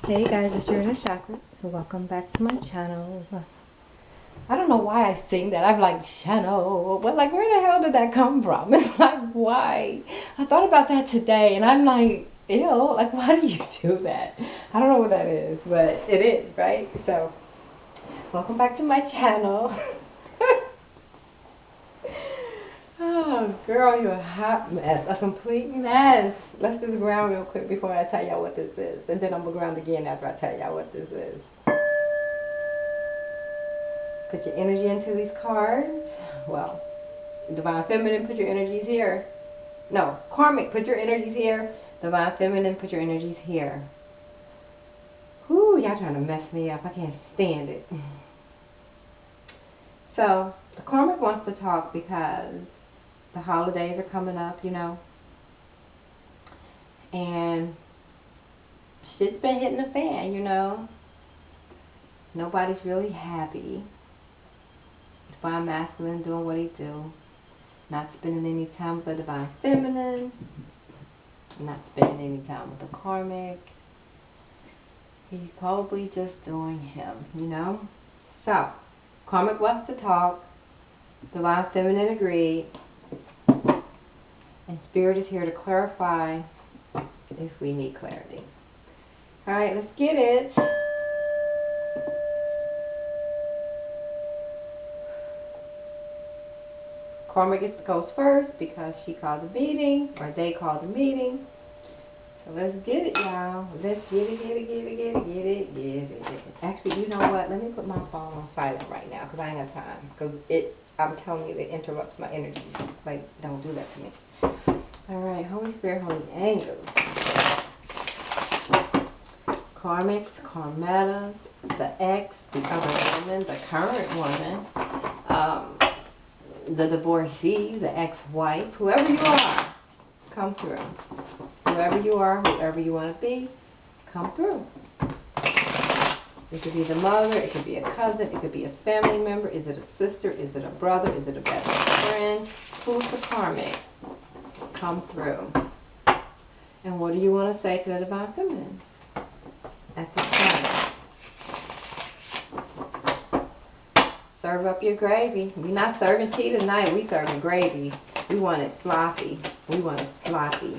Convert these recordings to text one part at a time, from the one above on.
Hey guys, it's Yourinnerchakras. So welcome back to my channel. I don't know why I sing that. I'm like, channel. But like, where the hell did that come from? It's like, why? I thought about that today and I'm like, ew, like, why do you do that? I don't know what that is, but it is, right? So, welcome back to my channel. Oh, girl, you're a hot mess. A complete mess. Let's just ground real quick before I tell y'all what this is. And then I'm going to ground again after I tell y'all what this is. Put your energy into these cards. Well, Divine Feminine, put your energies here. No, Karmic, put your energies here. Divine Feminine, put your energies here. Whew, y'all trying to mess me up. I can't stand it. So, the Karmic wants to talk because the holidays are coming up, you know. And shit's been hitting the fan, you know. Nobody's really happy. Divine Masculine doing what he do. Not spending any time with the Divine Feminine. Not spending any time with the Karmic. He's probably just doing him, you know. So, Karmic wants to talk. Divine Feminine agreed. And Spirit is here to clarify if we need clarity. Alright, let's get it. Karmic goes first because she called the meeting, or they called the meeting. So let's get it, y'all. Let's get it. Actually, you know what? Let me put my phone on silent right now because I ain't got time. Because I'm telling you, it interrupts my energies. Like, don't do that to me. Alright, Holy Spirit, Holy Angels. Karmics, Karmetas, the ex, the other woman, the current woman, the divorcee, the ex-wife, whoever you are, come through. Whoever you are, whoever you want to be, come through. It could be the mother, it could be a cousin, it could be a family member. Is it a sister? Is it a brother? Is it a best friend? Who's the Karmic? Come through. And what do you want to say to the Divine Feminines at this time? Serve up your gravy. We're not serving tea tonight. We serving gravy. We want it sloppy. We want it sloppy.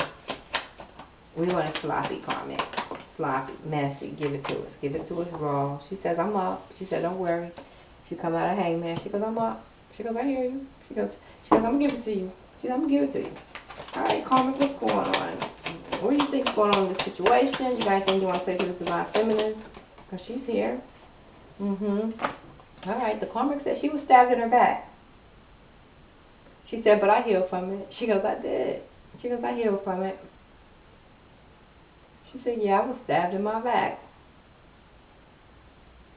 We want it sloppy, Karmic. Sloppy, messy. Give it to us. Give it to us raw. She says, I'm up. She said, don't worry. She come out of hangman. She goes, I'm up. She goes, I hear you. She goes, I'm going to give it to you. She said, I'm going to give it to you. All right, Karmic, what's going on? What do you think's going on in this situation? You got anything you want to say to this Divine Feminine? Because she's here. All right, the Karmic said she was stabbed in her back. She said, but I healed from it. She goes, I did. She goes, I healed from it. She said, yeah, I was stabbed in my back.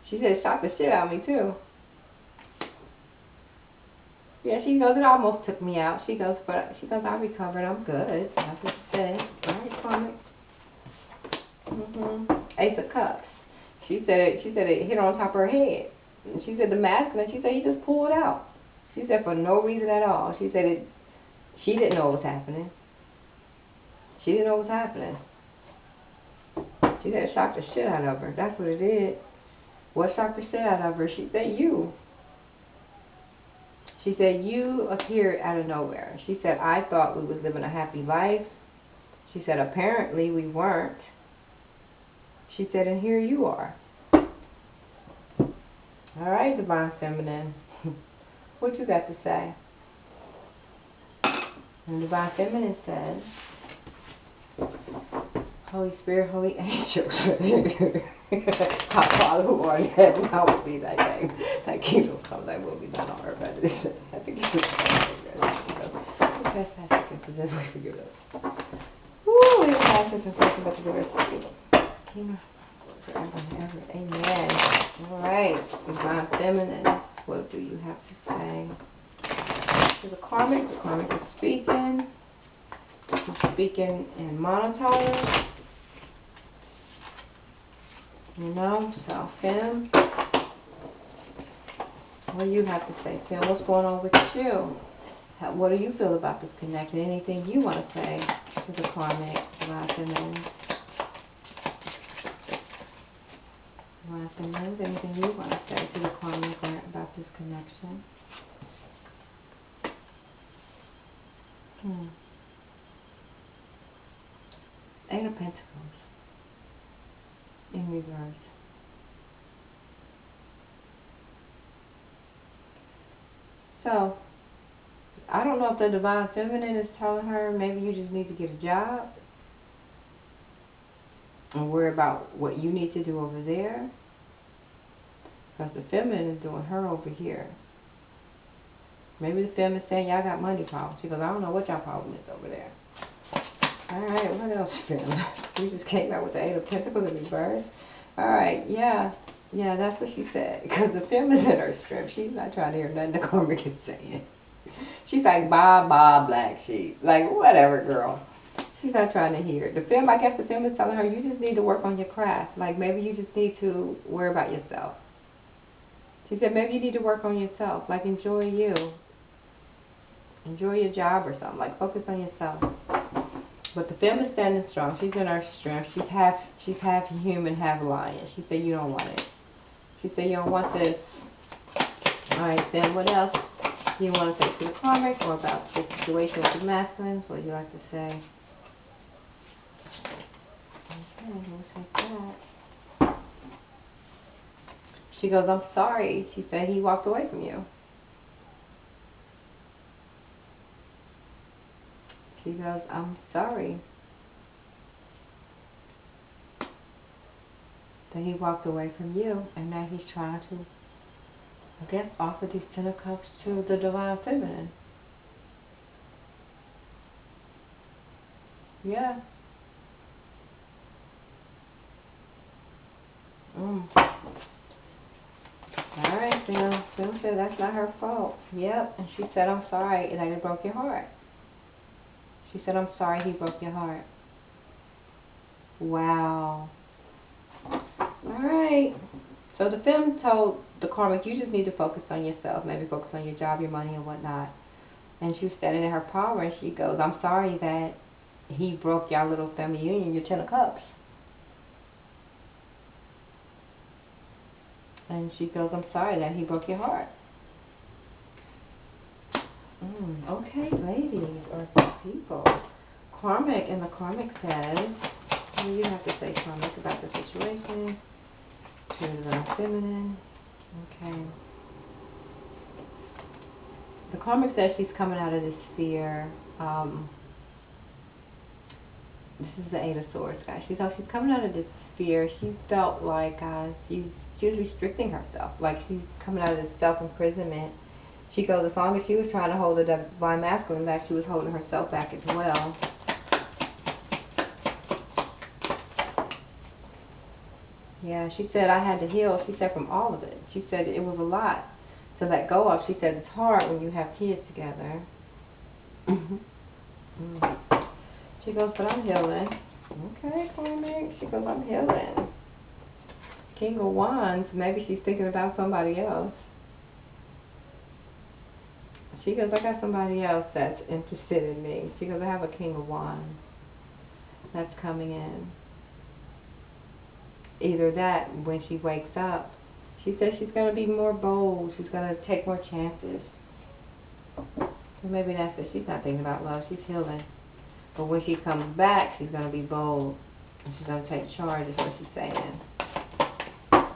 She said, it shocked the shit out of me, too. Yeah, she goes, it almost took me out. She goes, I recovered. I'm good. That's what she said. All right, Karmic. Ace of Cups. She said it hit her on top of her head. And she said the masculine, she said he just pulled out. She said for no reason at all. She said she didn't know what was happening. She didn't know what was happening. She said it shocked the shit out of her. That's what it did. What shocked the shit out of her? She said you. She said you appeared out of nowhere. She said I thought we was living a happy life. She said apparently we weren't. She said and here you are. All right, Divine Feminine. What you got to say? And Divine Feminine says, Holy Spirit, Holy Angels. Our Father who art in heaven, hallowed be thy name. Thy kingdom come, thy will be done on earth as it is in heaven. I think you trespass against us as we forgive us. Woo, we pass this temptation, but to the rest of the people. Kingdom forever and ever. Amen. All right, Divine Feminines, what do you have to say to the Karmic? The Karmic is speaking. He's speaking in monotone. You know, so Fem, what do you have to say? Fem, what's going on with you? What do you feel about this connection? Anything you want to say to the Karmic, Divine Feminines? Divine Feminines, anything you want to say to the Karmic about this connection? Eight of Pentacles in reverse. So, I don't know if the Divine Feminine is telling her maybe you just need to get a job and worry about what you need to do over there. Because the Feminine is doing her over here. Maybe the Feminine is saying y'all got money problems. She goes, I don't know what y'all problem is over there. Alright, what else, Feminine? We just came out with the Eight of Pentacles in reverse. Alright, yeah. Yeah, that's what she said. Because the Feminine's in her strip. She's not trying to hear nothing the Karmic is saying. She's like, bye, bye, black sheep. Like, whatever, girl. She's not trying to hear. I guess the Feminine is telling her, you just need to work on your craft. Like, maybe you just need to worry about yourself. She said, maybe you need to work on yourself. Like, enjoy you. Enjoy your job or something. Like, focus on yourself. But the Feminine is standing strong. She's in her strength. She's half human, half lion. She said, you don't want it. She said, you don't want this. Alright, then what else do you want to say to the Karmic or about this situation with the masculines? What would you like to say? Okay, we'll take that. She goes, I'm sorry. She said he walked away from you. She goes, I'm sorry that he walked away from you and now he's trying to, I guess, offer these Ten of Cups to the Divine Feminine. Yeah. Alright, then. Phil said that's not her fault. Yep. And she said, I'm sorry that it broke your heart. She said, I'm sorry he broke your heart. Wow. Alright. So the film told the Karmic, you just need to focus on yourself. Maybe focus on your job, your money, and whatnot. And she was standing in her power and she goes, I'm sorry that he broke your little family union, your Ten of Cups. And she goes, I'm sorry that he broke your heart. Okay, ladies, or people. Karmic, and the Karmic says, what do you have to say, Karmic, about the situation? To the Feminine. Okay. The Karmic says she's coming out of this fear. This is the Eight of Swords, guys. She's coming out of this fear. She felt like she was restricting herself. Like she's coming out of this self-imprisonment. She goes, as long as she was trying to hold the Divine Masculine back, she was holding herself back as well. Yeah, she said, I had to heal. She said, from all of it. She said it was a lot to let go of. She said, it's hard when you have kids together. She goes, but I'm healing. Okay, Karmic. She goes, I'm healing. King of Wands. Maybe she's thinking about somebody else. She goes, I got somebody else that's interested in me. She goes, I have a King of Wands that's coming in. Either that, when she wakes up, she says she's going to be more bold. She's going to take more chances. So maybe that's it. She's not thinking about love. She's healing. But when she comes back, she's going to be bold. And she's going to take charge, is what she's saying. All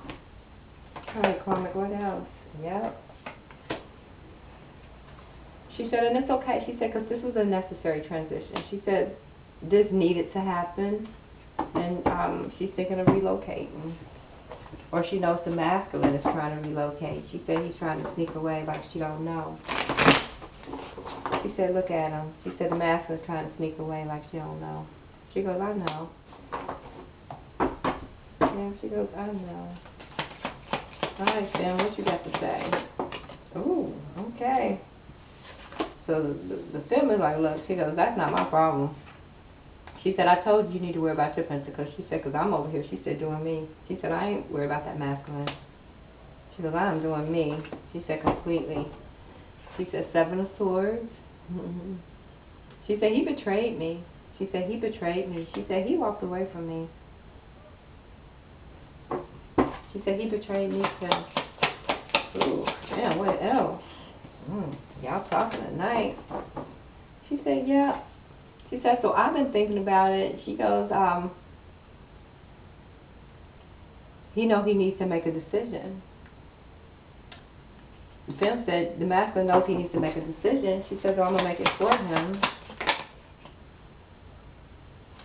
right, Karmic, what else? Yep. She said, and it's okay. She said, because this was a necessary transition. She said, this needed to happen. And she's thinking of relocating. Or she knows the masculine is trying to relocate. She said he's trying to sneak away like she don't know. She said, look at him. She said the masculine is trying to sneak away like she don't know. She goes, I know. Yeah, she goes, I know. All right, Sam, what you got to say? Ooh, okay. So the film is like, look, she goes, that's not my problem. She said, I told you you need to worry about your pentacles. She said, because I'm over here. She said, doing me. She said, I ain't worried about that masculine. She goes, I am doing me. She said, completely. She said, Seven of Swords. She said, he betrayed me. She said, he betrayed me. She said, he walked away from me. She said he betrayed me too. Ooh, man, what else? Y'all talking tonight. She said, yeah. She said, so I've been thinking about it. She goes, he know he needs to make a decision. The film said the masculine knows he needs to make a decision. She says, oh, I'm going to make it for him.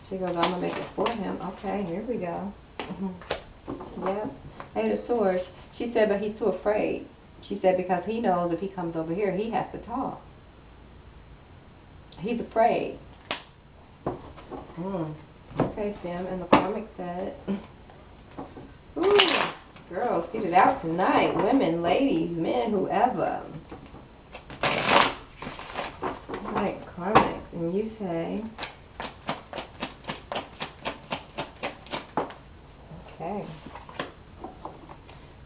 She goes, I'm going to make it for him. Okay, here we go. Yeah. Eight of Swords. She said, but he's too afraid. She said, because he knows if he comes over here, he has to talk. He's afraid. Okay, Fem. And the Karmic said, ooh, girls, get it out tonight. Women, ladies, men, whoever. All right, Karmics. And you say, okay.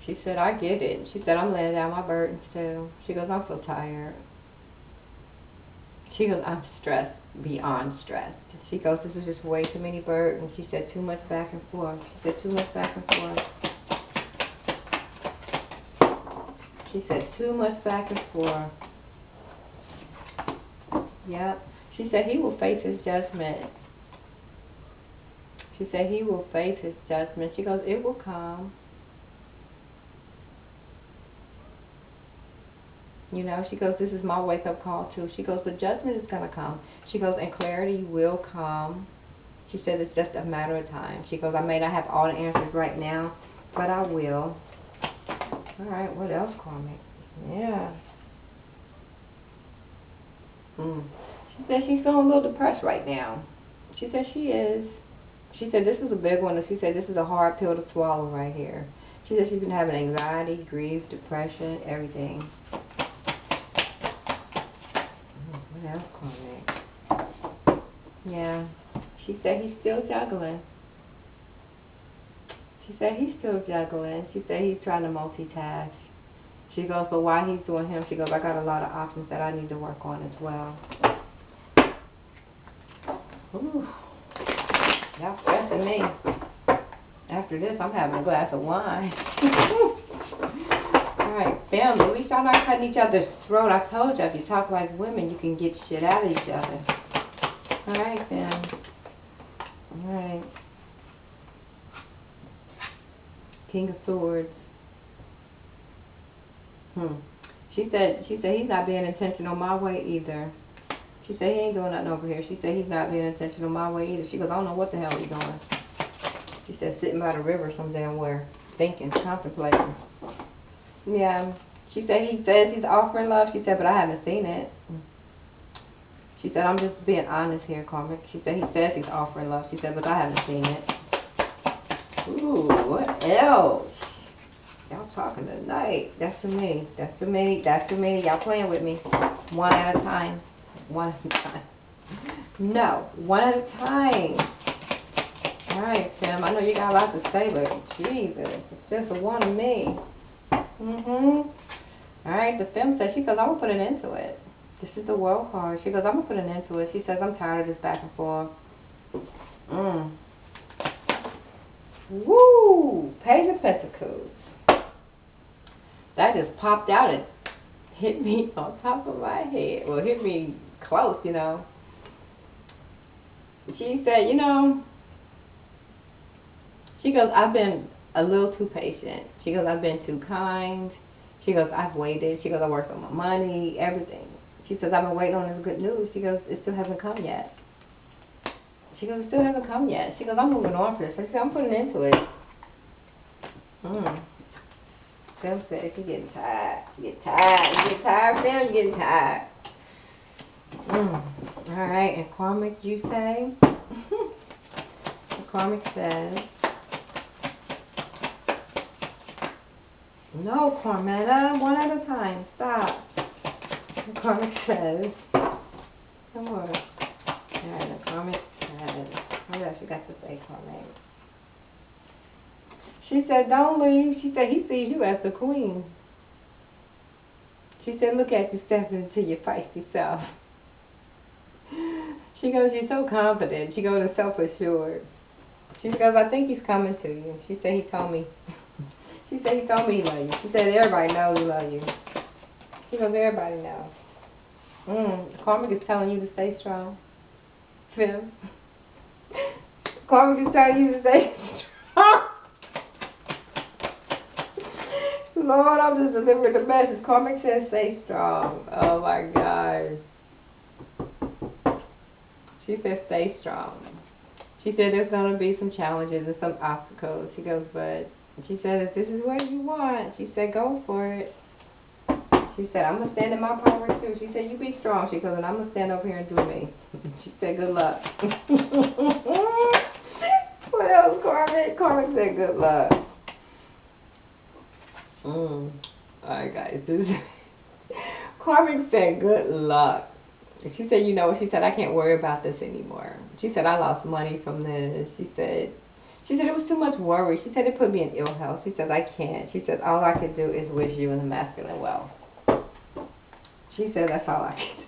She said, I get it. She said, I'm laying down my burdens too. She goes, I'm so tired. She goes, I'm stressed, beyond stressed. She goes, this is just way too many burdens. She said, too much back and forth. She said, too much back and forth. She said, too much back and forth. Yep. She said, he will face his judgment. She said, he will face his judgment. She goes, it will come. You know, she goes, this is my wake-up call too. She goes, but judgment is going to come. She goes, and clarity will come. She says, it's just a matter of time. She goes, I may not have all the answers right now, but I will. All right, what else, Karmic? Yeah. She said she's feeling a little depressed right now. She said she is. She said this was a big one. She said this is a hard pill to swallow right here. She said she's been having anxiety, grief, depression, everything. What else, Karmic? Yeah. She said he's still juggling. She said he's still juggling. She said he's trying to multitask. She goes, but while he's doing him, she goes, I got a lot of options that I need to work on as well. Ooh. Y'all stressing me. After this, I'm having a glass of wine. Alright, family, at least y'all not cutting each other's throat. I told you, if you talk like women, you can get shit out of each other. Alright, fams. Alright. King of Swords. She said he's not being intentional my way either. She said he ain't doing nothing over here. She said he's not being intentional my way either. She goes, I don't know what the hell he's doing. She said sitting by the river some damn where. Thinking, contemplating. Yeah. She said he says he's offering love. She said, but I haven't seen it. She said, I'm just being honest here, Karmic. She said he says he's offering love. She said, but I haven't seen it. Ooh, what else? Y'all talking tonight. That's too many. That's too many. That's too many. Y'all playing with me. One at a time. One at a time. No. One at a time. Alright, fam. I know you got a lot to say, but Jesus. It's just a one of me. Alright, the femme says, she goes, I'm going to put an end to it. This is the World card. She goes, I'm going to put an end to it. She says, I'm tired of this back and forth. Woo! Page of Pentacles. That just popped out and hit me on top of my head. Well, hit me close, you know. She said, you know, she goes, I've been a little too patient. She goes, I've been too kind. She goes, I've waited. She goes, I worked on my money, everything. She says, I've been waiting on this good news. She goes, it still hasn't come yet. She goes, it still hasn't come yet. She goes, I'm moving on for this. So she said, I'm putting into it. Fem said she getting tired. She get tired. You get tired, Fem? You getting tired. Alright, and Karmic, you say? The Karmic says, no, Carmetta, one at a time. Stop. The Karmic says, come on. Alright, the Karmic says, what else you got to say, Karmic? She said, don't leave. She said, he sees you as the queen. She said, look at you stepping into your feisty self. She goes, you're so confident. She goes, and self-assured. She goes, I think he's coming to you. She said, he told me. She said he told me he love you. She said everybody knows he love you. She goes, everybody knows. Karmic is telling you to stay strong. Fem. Karmic is telling you to stay strong. Lord, I'm just delivering the message. Karmic says stay strong. Oh my gosh. She said stay strong. She said there's going to be some challenges and some obstacles. She goes, but she said if this is what you want, she said go for it. She said I'm going to stand in my power too. She said you be strong. She goes, and I'm going to stand over here and do me. She said good luck. What else, Karmic? Karmic said good luck. Alright guys, this Karmic said good luck. She said, you know what? She said, I can't worry about this anymore. She said, I lost money from this. She said it was too much worry. She said it put me in ill health. She says, I can't. She said, all I can do is wish you and the masculine well. She said, that's all I can do.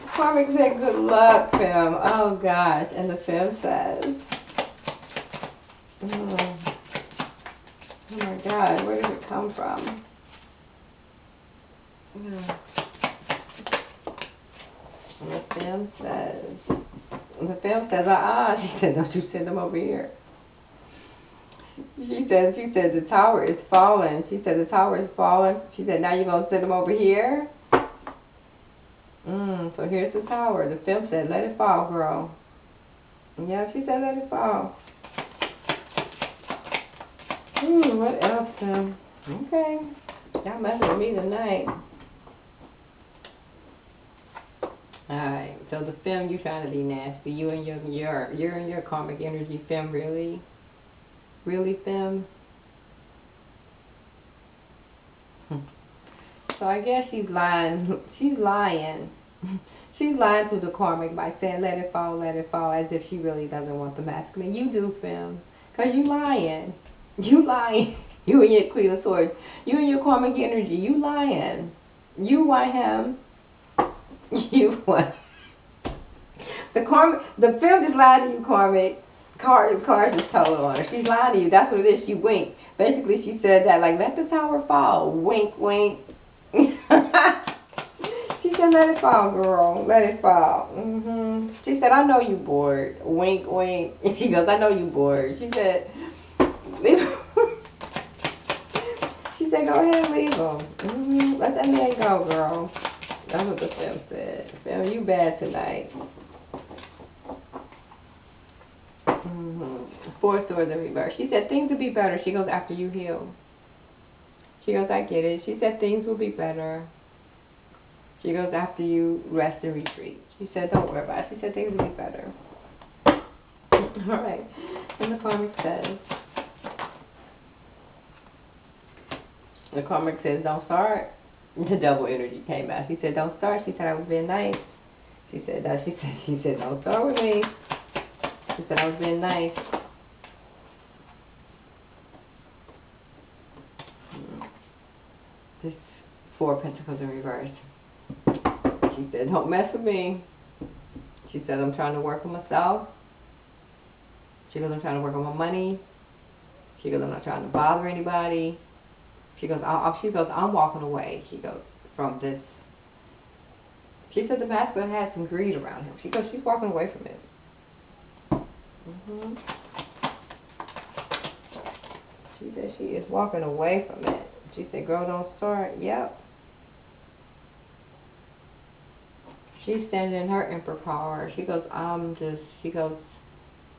Karmic said, good luck, Fem. Oh gosh. And the Fem says, oh my God, where does it come from? And the Fem says, she said, don't you send them over here. She said, the tower is falling. She said, the tower is falling. She said, now you're going to send them over here? So here's the tower. The Fem said, let it fall, girl. Yeah, she said, let it fall. What else, Fem? Okay. Y'all messing with me tonight. Alright, so the Fem, you trying to be nasty. You and your karmic energy, Fem, really? Really, Fem? So I guess she's lying. She's lying. She's lying to the karmic by saying let it fall, as if she really doesn't want the masculine. You do, Fem. Because you lying. You lying. You and your Queen of Swords. You and your karmic energy. You lying. You want him. You want the Fem just lied to you, Karmic. Cards just told on her. She's lying to you. That's what it is. She winked. Basically, she said that like let the tower fall. Wink, wink. She said let it fall, girl. Let it fall. She said I know you bored. Wink, wink. And she goes I know you bored. She said leave. She said go ahead and leave him. Let that man go, girl. That's what the Fem said. Fem, you bad tonight. Four swords in reverse. She said things will be better. She goes after you heal. She goes, I get it. She said things will be better. She goes after you rest and retreat. She said don't worry about it. She said things will be better. Alright. And the Karmic says. The Karmic says don't start. The double energy came out. She said, "Don't start." She said, "I was being nice." She said, She said, "Don't start with me." She said, "I was being nice." This Four of Pentacles in reverse. She said, "Don't mess with me." She said, "I'm trying to work on myself." She goes, "I'm trying to work on my money." She goes, "I'm not trying to bother anybody." She goes, I'm walking away. She goes, from this. She said the masculine had some greed around him. She goes, she's walking away from it. She said she is walking away from it. She said, girl, don't start. Yep. She's standing in her emperor power. She goes, she goes,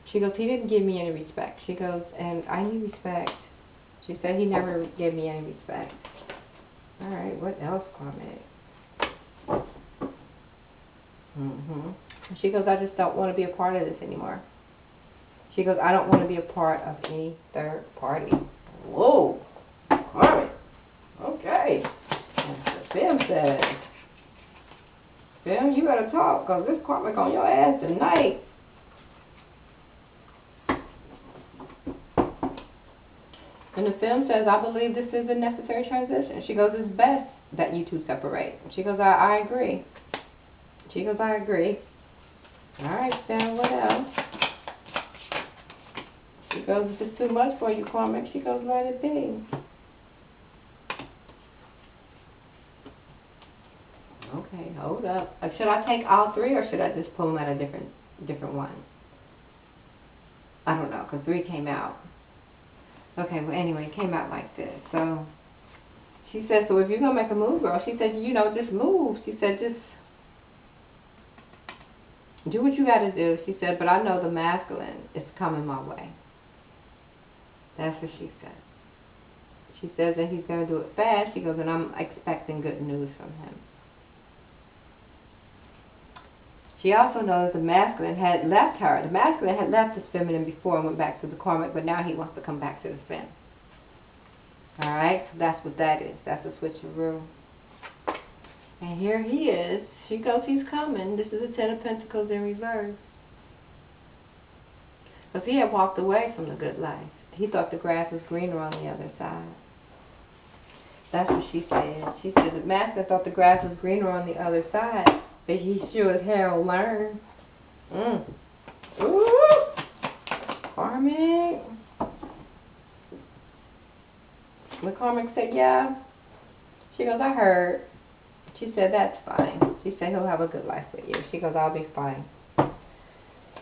he didn't give me any respect. She goes, and I need respect. She said he never gave me any respect. Alright, what else, Karmic? She goes, I just don't want to be a part of this anymore. She goes, I don't want to be a part of any third party. Whoa, Karmic. Okay. And the Fem says, Fem, you gotta talk, because this Karmic on your ass tonight. And the Fem says, I believe this is a necessary transition. She goes, it's best that you two separate. She goes, I agree. She goes, I agree. Alright, Fem, what else? She She goes, if it's too much for you, Karmic, she goes, let it be. Okay, hold up. Should I take all three or should I just pull them at a different one? I don't know, because 3 came out. Okay, well anyway, it came out like this. So she said, so if you're going to make a move, girl, she said, you know, just move. She said, just do what you got to do. She said, but I know the masculine is coming my way. That's what she says. She says that he's going to do it fast. She goes, and I'm expecting good news from him. She also knows that the masculine had left her. The masculine had left this feminine before and went back to the karmic, but now he wants to come back to the fem. Alright, so that's what that is. That's a switcheroo. And here he is. She goes, he's coming. This is the 10 of Pentacles in reverse. Because he had walked away from the good life. He thought the grass was greener on the other side. That's what she said. She said the masculine thought the grass was greener on the other side. But he sure as hell learned. Ooh! Karmic. The karmic said, yeah. She goes, I heard. She said, that's fine. She said, he'll have a good life with you. She goes, I'll be fine.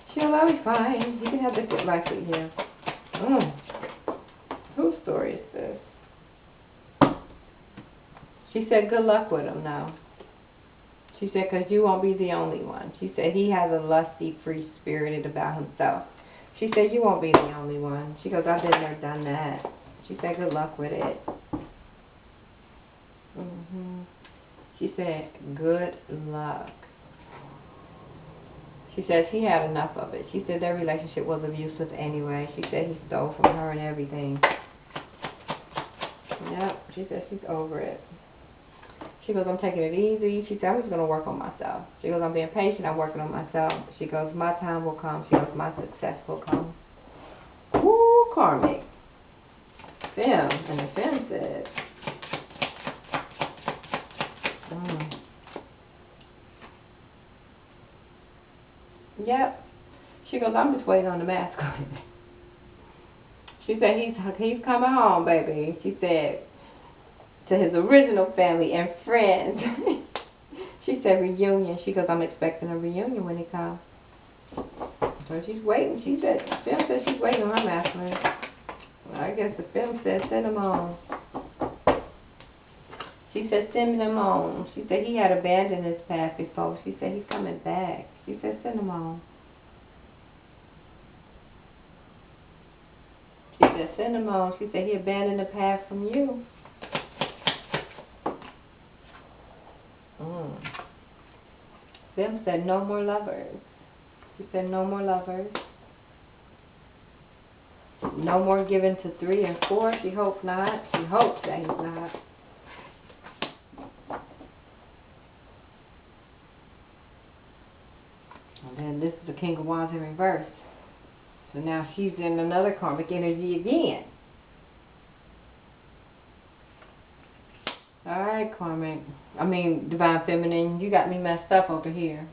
She goes, I'll be fine. He can have the good life with you. Whose story is this? She said, good luck with him now. She said, because you won't be the only one. She said, he has a lusty, free-spirited about himself. She said, you won't be the only one. She goes, I've been there, done that. She said, good luck with it. She said, good luck. She said she had enough of it. She said their relationship was abusive anyway. She said he stole from her and everything. Yep, she said she's over it. She goes, I'm taking it easy. She said, I'm just going to work on myself. She goes, I'm being patient. I'm working on myself. She goes, my time will come. She goes, my success will come. Woo, karmic. Fem. And the fem said, Yep. She goes, I'm just waiting on the masculine. She said, he's coming home, baby. She said, to his original family and friends. She said reunion. She goes, I'm expecting a reunion when he comes. So she's waiting. She said, the film says she's waiting on her masculine. Well, I guess the film says send him on. She said send him on. She said he had abandoned his path before. She said he's coming back. She said send him on. She said send him on. She said he abandoned the path from you. Fem said no more lovers. She said no more lovers. No more giving to 3 and 4. She hoped not. She hopes that he's not. And then this is the King of Wands in reverse. So now she's in another karmic energy again. Alright, karmic. I mean, divine feminine, you got me messed up over here.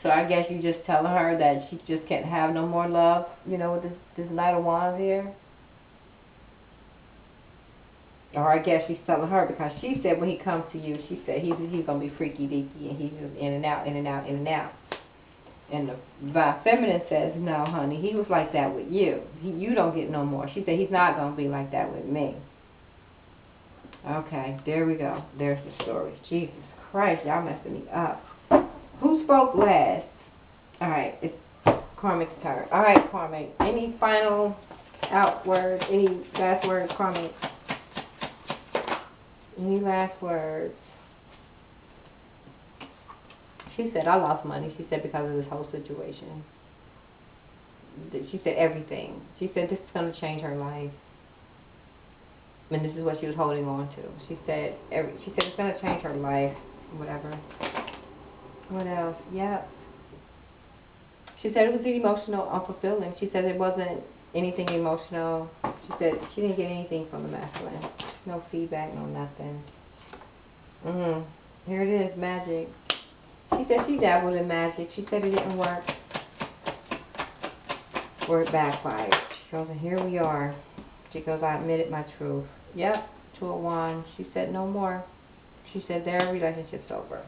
So I guess you just telling her that she just can't have no more love, you know, with this Knight of Wands here. Or I guess she's telling her because she said when he comes to you, she said he's going to be freaky deaky and he's just in and out, in and out, in and out. And the divine feminine says, no, honey, he was like that with you. You don't get no more. She said he's not going to be like that with me. Okay, there we go. There's the story. Jesus Christ, y'all messing me up. Who spoke last? Alright, it's Karmic's turn. Alright, Karmic. Any final out words? Any last words, Karmic? Any last words? She said, I lost money. She said, because of this whole situation. She said everything. She said, this is going to change her life. And this is what she was holding on to. She said, it's going to change her life. Whatever. What else? Yep. She said it was emotional, unfulfilling. She said it wasn't anything emotional. She said she didn't get anything from the masculine. No feedback, no nothing. Here it is, magic. She said she dabbled in magic. She said it didn't work. Or it backfired. She goes, and here we are. She goes, I admitted my truth. Yep, 2 of Wands. She said no more. She said their relationship's over.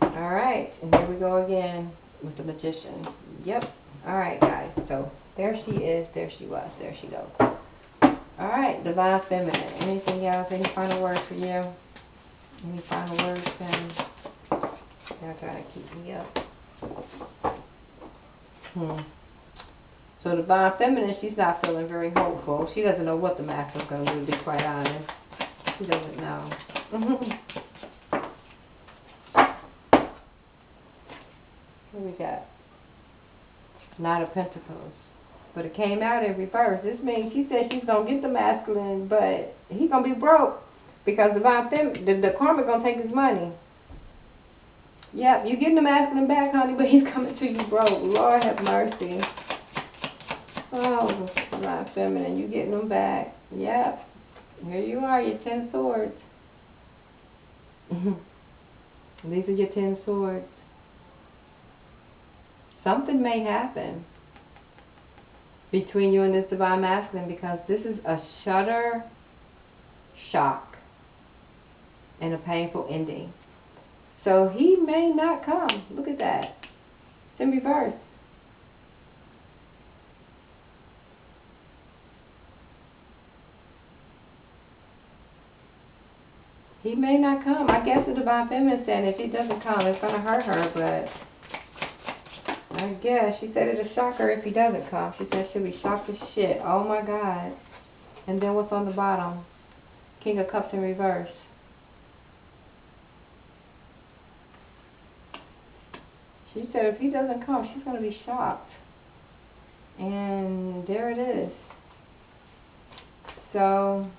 Alright, and here we go again with the Magician. Yep. Alright, guys. So there she is. There she was. There she goes. Alright, Divine Feminine. Anything else? Any final word for you? Any final words, Fem? Y'all trying to keep me up. So Divine Feminine, she's not feeling very hopeful. She doesn't know what the Masculine's going to do, to be quite honest. She doesn't know. Here we got Knight of Pentacles. But it came out in reverse. This means she said she's going to get the Masculine, but he going to be broke. Because Divine Feminine, the Karmic going to take his money. Yep, you're getting the Masculine back, honey, but he's coming to you broke. Lord have mercy. Oh, Divine Feminine, you getting them back. Yep. Here you are, your 10 swords. These are your 10 swords. Something may happen between you and this Divine Masculine, because this is a shudder, shock, and a painful ending. So he may not come. Look at that. It's in reverse. He may not come. I guess the Divine Feminine said if he doesn't come, it's going to hurt her, but I guess she said it'll shock her if he doesn't come. She said she'll be shocked as shit. Oh my God. And then what's on the bottom? King of Cups in reverse. She said if he doesn't come, she's going to be shocked. And there it is. So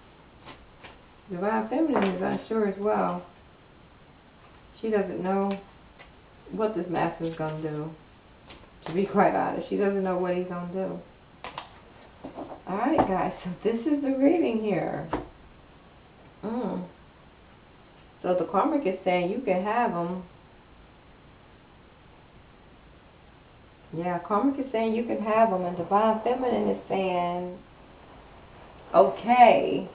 Divine Feminine is unsure as well. She doesn't know what this Master is going to do. To be quite honest, she doesn't know what he's going to do. Alright guys, so this is the reading here. So the Karmic is saying you can have them. Yeah, Karmic is saying you can have them, and Divine Feminine is saying okay.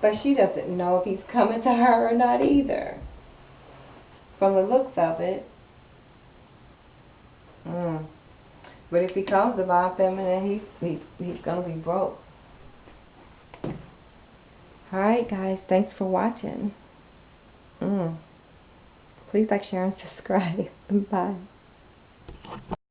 But she doesn't know if he's coming to her or not either. From the looks of it. But if he comes, Divine Feminine, he's going to be broke. Alright guys, thanks for watching. Please like, share, and subscribe. Bye.